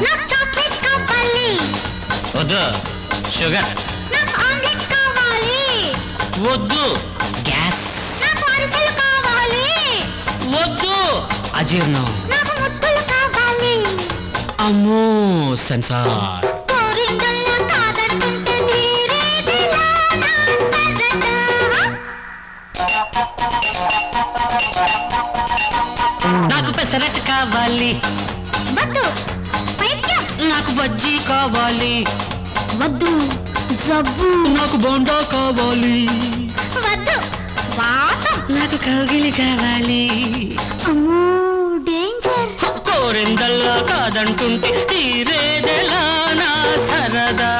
నాకు చాక్లెట్ కావాలి. వద్దు షుగర్. నాకు ఆమ్లెట్ కావాలి. వద్దు గ్యాస్. నాకు అరిసెలు కావాలి. వద్దు అజీర్ణం. నాకు ముద్దలు కావాలి. అమ్మో సెన్సార్. కోరిందల్లా కాదంటుంటే తీరేదిలా నా సరదా. నాకు పెసరట్టు కావాలి. వద్దు పైత్యం. నాకు బజ్జీ కావాలి. వద్దు జబ్బు. నాకు బోండా కావాలి. వద్దు వాతం. నాకు కౌగిలి కావాలి. అమ్మో డేంజర్. కోరిందల్లా కాదంటుంటే తీరేదెలా నా సరదా.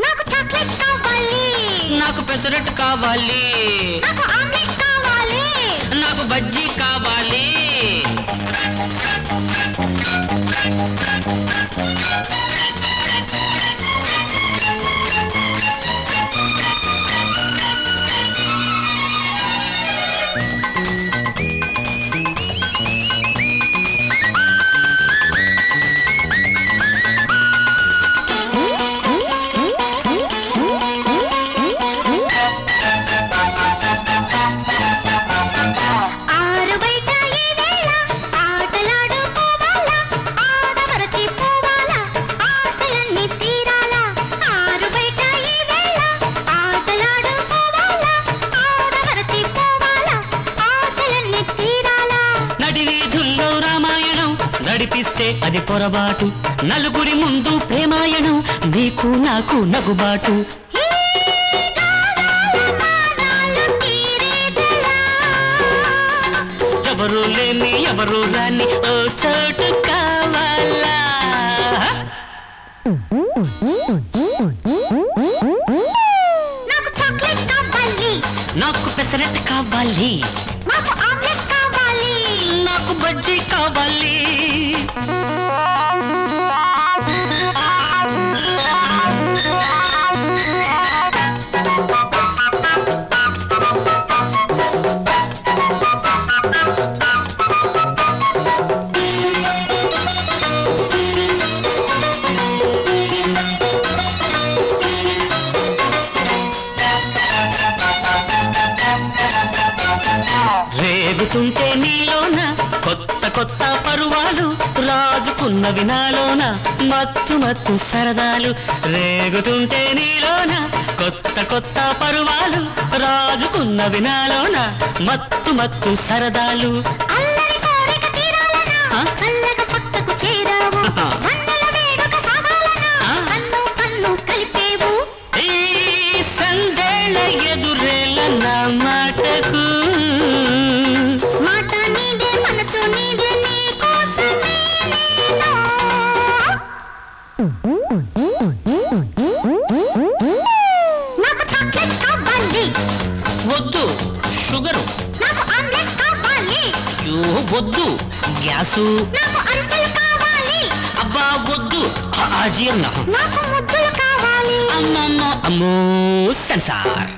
నాకు చాక్లెట్ కావాలి. నాకు పెసరట్టు కావాలి. నాకు ఆమ్లెట్ కావాలి. నాకు బజ్జీ కావాలి. ఆరు బయట ఈ వేళ ఆటలాడుకోవాలా. ఆడమరచి పోవాలా. ఆశలన్నీ తీరాలా. ఆరు బయట ఈ వేళ ఆటలాడుకోవాలా. ఆడమరచి పోవాలా. ఆశలన్నీ తీరాలా. నడి వీధుల్లో రామాయణం నడిపిస్తే అది పొరబాటు. నలుగురి ముందు ప్రేమాయణం నీకు నాకు నగుబాటు. ఈ గానాలు మానాలు తీరేదెలా. ఎవరు లేని ఎవరు రాని ఓ చోటు కావాలా. నాకు చాక్లెట్ కావాలి. నాకు పెసరట్టు కావాలి. నాకు ఆమ్లెట్ కావాలి. నాకు బజ్జీ కావాలి. రేగుతుంటే నీలోన కొత్త కొత్త పరువాలు. రాజుకున్నవి నాలోన మత్తు మత్తు సరదాలు. రేగుతుంటే నీలోన కొత్త కొత్త పరువాలు. రాజుకున్నవి నాలోన మత్తు మత్తు సరదాలు. అల్లరి కోరిక తీరాలనా. చల్లగా పక్కకు చేరావు. వన్నెల వేడుక సాగాలనా. కన్ను కన్ను కలిపేవు. ఈ సందేళ ఎదురేల నా మాటకు. మాట నీదే మనసు నీదే నీ కోసమే నేను. నాకు చాక్లెట్ కావాలి. వద్దు షుగరు. నాకు ఆమ్లెట్ కావాలి. అయ్యో వద్దు గ్యాసు. నాకు అరిసెలు కావాలి. అబ్బా వద్దు అజీర్ణం. నాకు ముద్దలు కావాలి. అమ్మమ్మ అమ్మో సెన్సార్.